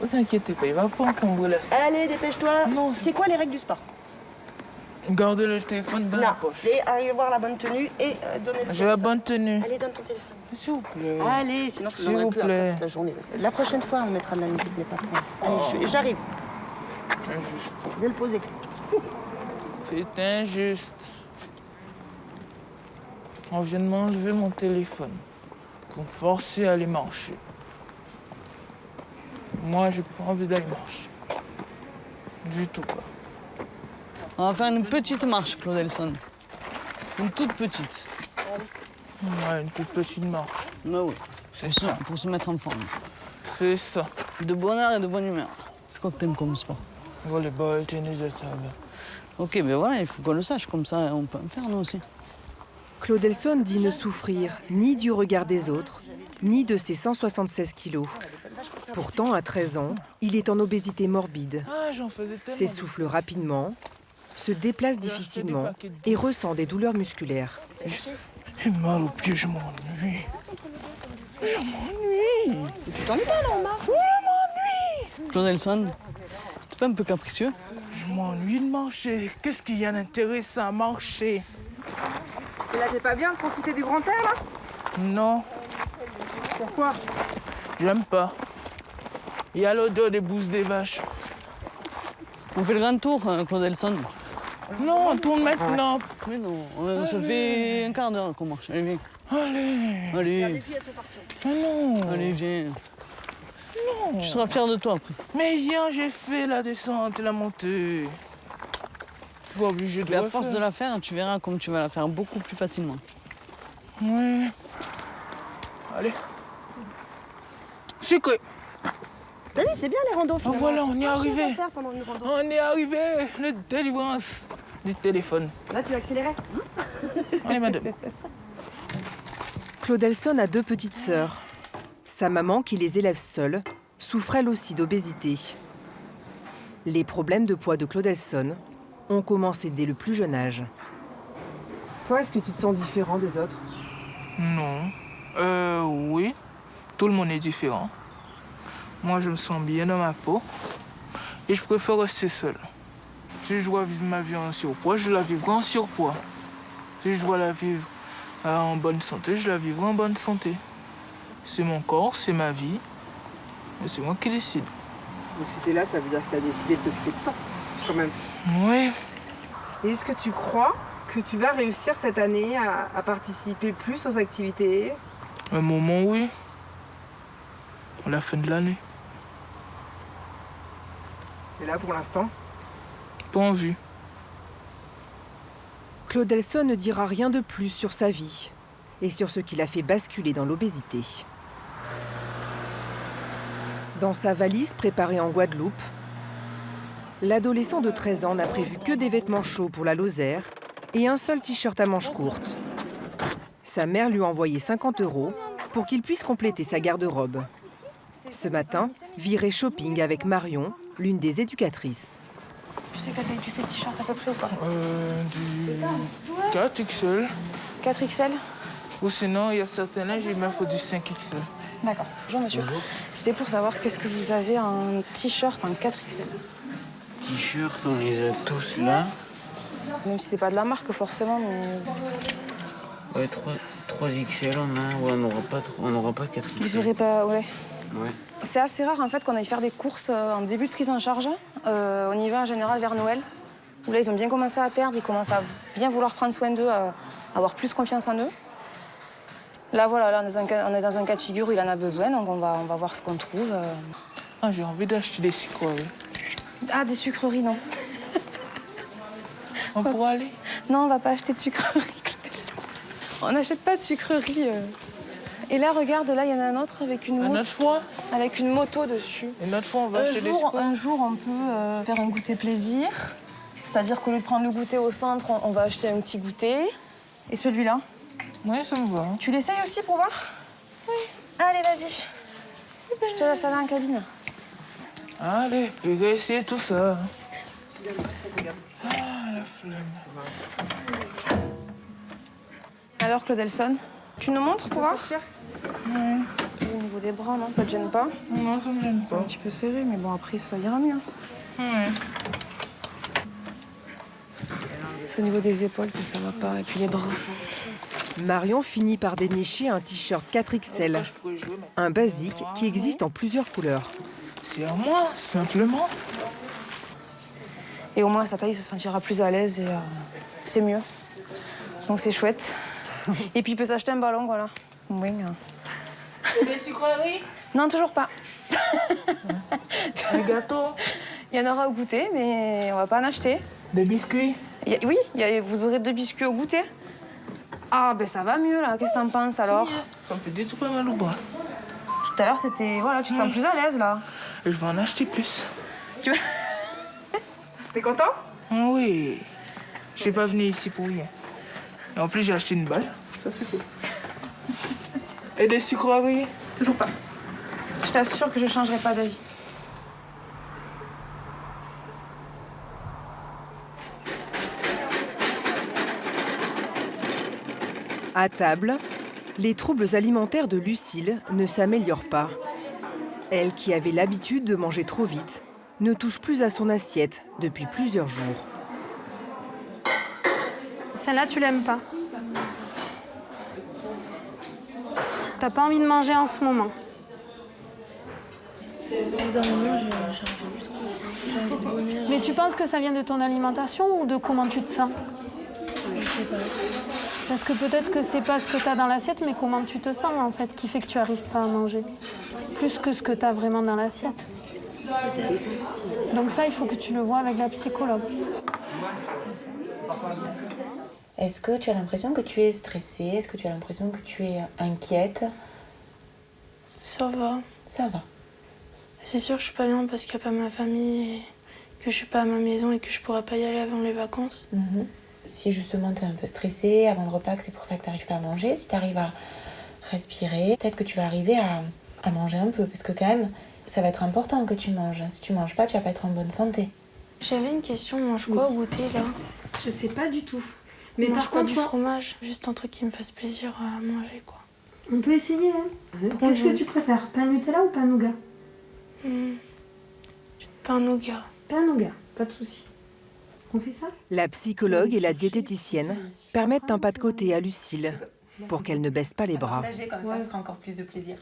Vous inquiétez pas, il va pas encombrer la salle. Allez, dépêche-toi. Non, c'est quoi les règles du sport? Gardez le téléphone dans la Non, poche. c'est arriver à voir la bonne tenue et donner le J'ai la bonne tenue. Allez, donne ton téléphone. S'il vous plaît. Allez, sinon je te S'il donnerai vous plus plaît. après la journée. La prochaine fois, on mettra de la musique, mais pas trop. Allez, j'arrive. Injuste. Je vais le poser. C'est injuste. On vient de m'enlever mon téléphone pour me forcer à aller marcher. Moi, j'ai pas envie d'aller marcher. Du tout, quoi. On va faire une petite marche, Claude Elson. Une toute petite. Ouais, une toute petite marche. Bah oui. C'est ça, pour se mettre en forme. C'est ça. De bonne heure et de bonne humeur. C'est quoi que t'aimes comme sport? Volleyball, tennis de table. Ok, mais voilà, il faut qu'on le sache, comme ça on peut en faire nous aussi. Claude Elson dit ne souffrir ni du regard des autres, ni de ses 176 kilos. Pourtant, à 13 ans, il est en obésité morbide, s'essouffle rapidement, se déplace difficilement et ressent des douleurs musculaires. J'ai mal aux pieds, je m'ennuie. Je m'ennuie. Tu t'ennuies pas là, on marche? Je m'ennuie. Claude Elson, t'es pas un peu capricieux? Je m'ennuie de marcher. Qu'est-ce qu'il y a d'intéressant à marcher? Et là, t'es pas bien de profiter du grand air, là? Non. Pourquoi? J'aime pas. Il y a l'odeur des bousses des vaches. On fait le grand tour, Claude Elson. Non, on tourne maintenant. Mais non, ça fait un quart d'heure qu'on marche. Allez, viens. Allez. Allez. Les filles, elles sont parties. Ah non. Allez, viens. Non. Tu seras fier de toi après. Mais hier, j'ai fait la descente et la montée. Je suis pas obligé de Mais à refaire. force de la faire, tu verras comme tu vas la faire beaucoup plus facilement. Oui. Allez. Sucré. T'as vu, c'est bien les randos. Oh, voilà, on y est arrivé. Pendant une rando. On est arrivé. Le délivrance du téléphone. Là, tu accélérais. Allez, madame. Claude Elson a 2 petites sœurs. Sa maman, qui les élève seule, souffre elle aussi d'obésité. Les problèmes de poids de Claude Elson ont commencé dès le plus jeune âge. Toi, est-ce que tu te sens différent des autres? Non. Oui. Tout le monde est différent. Moi, je me sens bien dans ma peau. Et je préfère rester seul. Si je dois vivre ma vie en surpoids, je la vivrai en surpoids. Si je dois la vivre en bonne santé, je la vivrai en bonne santé. C'est mon corps, c'est ma vie. Et c'est moi qui décide. Donc si t'es là, ça veut dire que t'as décidé de t'occuper de toi, quand même. Oui. Et est-ce que tu crois que tu vas réussir cette année à participer plus aux activités? Un moment, oui. À la fin de l'année. Et là, pour l'instant? Pas en vue. Claude Elson ne dira rien de plus sur sa vie et sur ce qui l'a fait basculer dans l'obésité. Dans sa valise préparée en Guadeloupe, l'adolescent de 13 ans n'a prévu que des vêtements chauds pour la Lozère et un seul t-shirt à manches courtes. Sa mère lui a envoyé 50 € pour qu'il puisse compléter sa garde-robe. Ce matin, virée shopping avec Marion, l'une des éducatrices. Tu sais, tu fais le t-shirt à peu près ou pas? Du 4XL. 4XL? Ou sinon, il y a certains linges, il me faut du 5XL. D'accord. Bonjour, monsieur. C'était pour savoir qu'est-ce que vous avez en t-shirt en 4XL. T-shirt, on les a tous là. Même si c'est pas de la marque, forcément, mais... Ouais, 3XL, on n'aura pas 4XL. Vous aurez pas... Ouais. Ouais. C'est assez rare, en fait, qu'on aille faire des courses en début de prise en charge. On y va, en général, vers Noël. Où là, ils ont bien commencé à perdre, ils commencent à bien vouloir prendre soin d'eux, à avoir plus confiance en eux. Là, voilà, là, on est dans un cas de figure où il en a besoin, donc on va voir ce qu'on trouve. Ah, j'ai envie d'acheter des sucreries. Ah, des sucreries, non. On pourra aller? Non, on va pas acheter de sucreries. On n'achète pas de sucreries. Et là, regarde, là, il y en a un autre avec une moto. Avec une moto dessus. Et notre fois, on va acheter des sucreries. Un jour, on peut faire un goûter plaisir. C'est-à-dire qu'au lieu de prendre le goûter au centre, on va acheter un petit goûter. Et celui-là? Oui, ça me va. Tu l'essayes aussi pour voir? Oui. Allez, vas-y. Je te laisse aller en cabine. Allez, je vais essayer tout ça. Ah, la flemme. Alors, Claude Elson, tu nous montres pour voir? Oui. Au niveau des bras, non, ça te gêne pas? Non, ça me gêne C'est pas. un petit peu serré, mais bon, après, ça ira mieux. Oui. C'est au niveau des épaules que ça va pas, et puis les bras. Marion finit par dénicher un t-shirt 4XL, un basique qui existe en plusieurs couleurs. C'est à moi, simplement. Et au moins, à sa taille, il se sentira plus à l'aise et c'est mieux. Donc c'est chouette. Et puis il peut s'acheter un ballon, voilà. Oui. Des sucreries? Non, toujours pas. Un gâteau? Il y en aura au goûter, mais on va pas en acheter. Des biscuits? Oui, vous aurez 2 biscuits au goûter. Ah, ben ça va mieux là. Qu'est-ce que t'en penses alors? Ça me fait du tout pas mal au bras. Tout à l'heure, c'était. Voilà, tu te sens plus à l'aise là. Et je vais en acheter plus. Tu vas. T'es content? Oui. Je suis pas venu ici pour rien. Et en plus, j'ai acheté une balle. Ça, c'est cool. Et des sucres à griller? Toujours pas. Je t'assure que je changerai pas d'avis. À table, les troubles alimentaires de Lucille ne s'améliorent pas. Elle, qui avait l'habitude de manger trop vite, ne touche plus à son assiette depuis plusieurs jours. Celle-là, tu l'aimes pas. T'as pas envie de manger en ce moment. Mais tu penses que ça vient de ton alimentation ou de comment tu te sens? Je sais pas. Parce que peut-être que c'est pas ce que t'as dans l'assiette, mais comment tu te sens en fait, qui fait que tu arrives pas à manger. Plus que ce que t'as vraiment dans l'assiette. Donc ça, il faut que tu le vois avec la psychologue. Est-ce que tu as l'impression que tu es stressée? Est-ce que tu as l'impression que tu es inquiète? Ça va. Ça va. C'est sûr que je suis pas bien parce qu'il n'y a pas ma famille et que je suis pas à ma maison et que je pourrais pas y aller avant les vacances. Si justement tu es un peu stressée avant le repas, que c'est pour ça que tu n'arrives pas à manger, si tu arrives à respirer, peut-être que tu vas arriver à manger un peu. Parce que quand même, ça va être important que tu manges. Si tu manges pas, tu vas pas être en bonne santé. J'avais une question, on mange quoi au goûter là? Je sais pas du tout. Mais Mais mange par pas contre, du fromage, juste un truc qui me fasse plaisir à manger quoi. on peut essayer. Hein. Qu'est-ce que tu préfères, pain Nutella ou pain nougat? Pain nougat. Pain nougat, pas de souci. On fait ça? La psychologue et la diététicienne permettent un pas de côté à Lucille pour qu'elle ne baisse pas les bras. Partager comme ça sera encore plus de plaisir.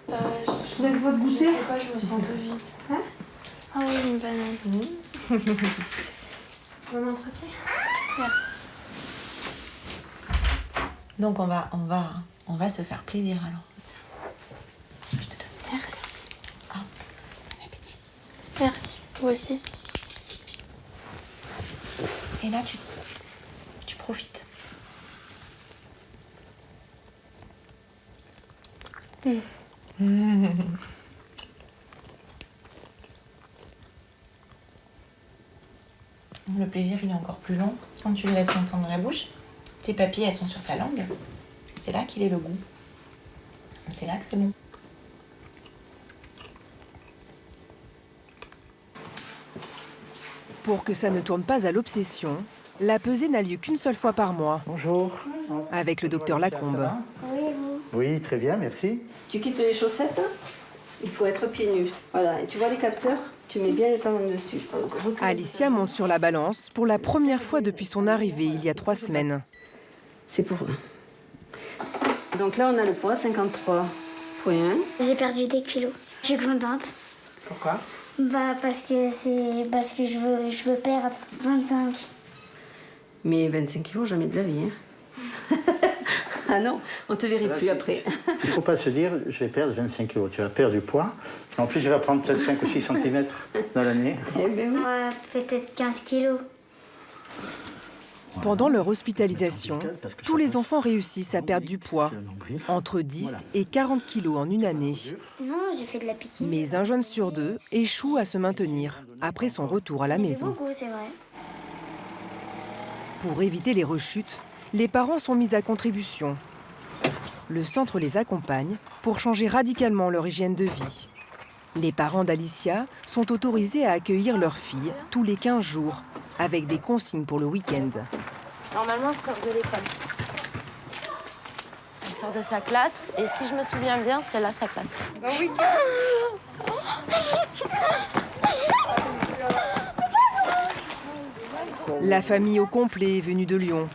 Je laisse votre goûter. sais pas, je me sens un peu vide. Hein? Ah oui, une banane. Bon entretien. Merci. Donc on va se faire plaisir alors. Je te donne. Merci. Ah, bon appétit. Merci, vous aussi. Et là, tu profites. Le plaisir, il est encore plus long quand tu le laisses longtemps dans la bouche. Tes papilles, elles sont sur ta langue. C'est là qu'il est le goût. C'est là que c'est bon. Pour que ça ne tourne pas à l'obsession, la pesée n'a lieu qu'une seule fois par mois. Bonjour. Avec le docteur Lacombe. Oui, vous. Oui, très bien, merci. Tu quittes les chaussettes, il faut être pieds nus. Voilà, et tu vois les capteurs, tu mets bien le talon dessus. Alicia monte sur la balance pour la première fois depuis son arrivée il y a 3 semaines. C'est pour eux. Donc là, on a le poids, 53 points. J'ai perdu des kilos. Je suis contente. Pourquoi? Parce que je veux perdre 25. Mais 25 kilos, jamais de la vie. Hein. Ah non, on te verrait plus après. Il ne faut pas se dire, je vais perdre 25 kilos. Tu vas perdre du poids. En plus, je vais prendre peut-être 5 ou 6 cm dans l'année. Peut-être 15 kilos. Pendant leur hospitalisation, tous les enfants réussissent à perdre du poids, entre 10 et 40 kilos en une année. Non, j'ai fait de la piscine. Mais un jeune sur 2 échoue à se maintenir après son retour à la maison. Beaucoup, c'est vrai. Pour éviter les rechutes, les parents sont mis à contribution. Le centre les accompagne pour changer radicalement leur hygiène de vie. Les parents d'Alicia sont autorisés à accueillir leur fille tous les 15 jours, avec des consignes pour le week-end. Normalement, elle sort de l'école. Elle sort de sa classe, et si je me souviens bien, c'est là sa classe. Bon week-end. La famille au complet est venue de Lyon.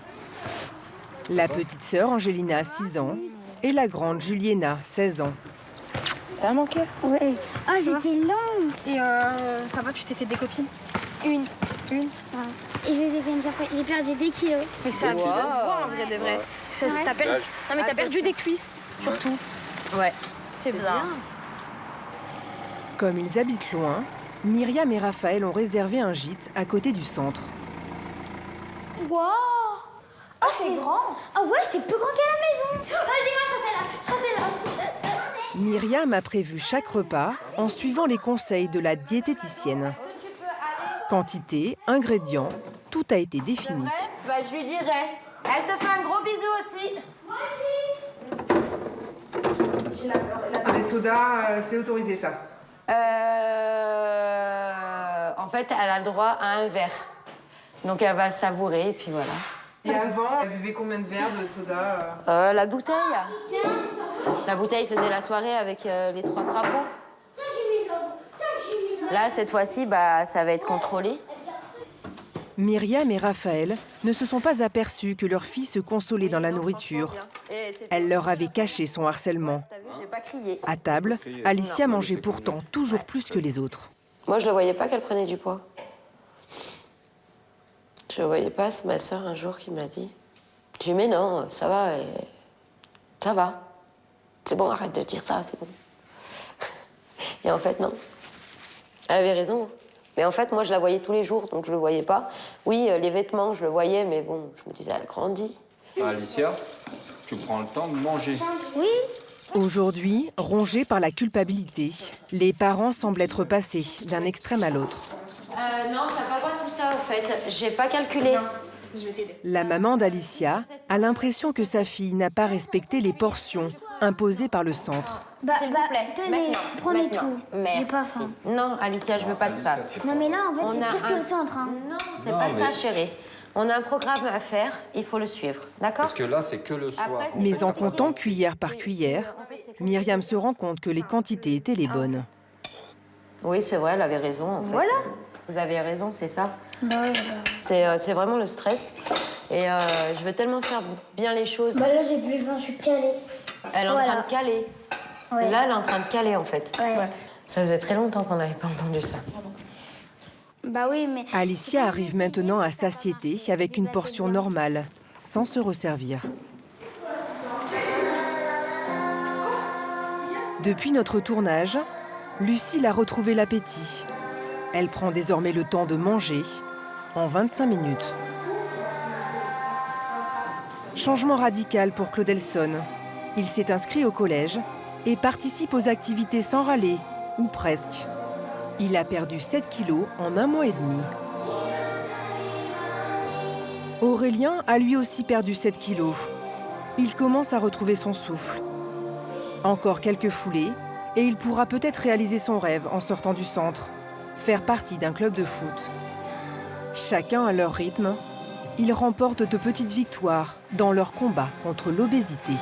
La petite sœur Angélina, 6 ans, et la grande Juliena, 16 ans. Ça a manqué? Oui. Ah, c'était long. Et ça va, tu t'es fait des copines? Une. Et je les ai fait une surprise. J'ai perdu des kilos. Mais ça, ça se voit en vrai de vrai. T'as perdu... Non mais t'as perdu des cuisses, surtout. Ouais, c'est bien. Comme ils habitent loin, Myriam et Raphaël ont réservé un gîte à côté du centre. Waouh! Ah, c'est grand! Ah ouais, c'est plus grand qu'à la maison! Vas-y, moi je reste là! Myriam a prévu chaque repas en suivant les conseils de la diététicienne. Quantité, ingrédients, tout a été défini. Bah, je lui dirai. Elle te fait un gros bisou aussi. Les sodas, c'est autorisé ça. En fait, elle a le droit à un verre. Donc elle va le savourer et puis voilà. Et avant, elle buvait combien de verres de soda La bouteille. La bouteille faisait la soirée avec les 3 crapauds. Là, cette fois-ci, ça va être contrôlé. Myriam et Raphaël ne se sont pas aperçus que leur fille se consolait dans la nourriture. Elle leur avait caché son harcèlement. À table, Alicia mangeait pourtant toujours plus que les autres. Moi, je ne voyais pas qu'elle prenait du poids. Je ne voyais pas, c'est ma sœur un jour qui me l'a dit. J'ai dit, mais non, ça va, ça va. C'est bon, arrête de dire ça, c'est bon. Et en fait, non. Elle avait raison. Mais en fait, moi, je la voyais tous les jours, donc je le voyais pas. Oui, les vêtements, je le voyais, mais bon, je me disais, elle grandit. Alicia, tu prends le temps de manger. Oui. Aujourd'hui, rongés par la culpabilité, les parents semblent être passés d'un extrême à l'autre. Non, t'as pas le droit de tout ça, en fait. J'ai pas calculé. La maman d'Alicia a l'impression que sa fille n'a pas respecté les portions imposées par le centre. S'il vous plaît, tenez, prenez maintenant. tout. Merci. J'ai pas faim. Non, Alicia, je veux pas de ça. Non mais là, en fait, c'est pire que le centre. Hein. Non, c'est pas ça, chérie. On a un programme à faire, il faut le suivre, d'accord? Parce que là, c'est que le soir. Mais en comptant cuillère par cuillère, Myriam se rend compte que les quantités étaient les bonnes. Oui, c'est vrai, elle avait raison, en fait. Voilà. Vous avez raison, c'est ça. Bah ouais, C'est vraiment le stress. Et je veux tellement faire bien les choses. Bah là, j'ai plus faim, je suis calée. Elle est en train de caler. Ouais. Là, elle est en train de caler, en fait. Ouais. Ça faisait très longtemps qu'on n'avait pas entendu ça. Bah oui, mais... Alicia arrive maintenant à satiété avec une portion normale, sans se resservir. Depuis notre tournage, Lucille a retrouvé l'appétit. Elle prend désormais le temps de manger en 25 minutes. Changement radical pour Claudelson. Il s'est inscrit au collège et participe aux activités sans râler, ou presque. Il a perdu 7 kilos en 1 mois et demi. Aurélien a lui aussi perdu 7 kilos. Il commence à retrouver son souffle. Encore quelques foulées et il pourra peut-être réaliser son rêve en sortant du centre, faire partie d'un club de foot. Chacun à leur rythme, ils remportent de petites victoires dans leur combat contre l'obésité.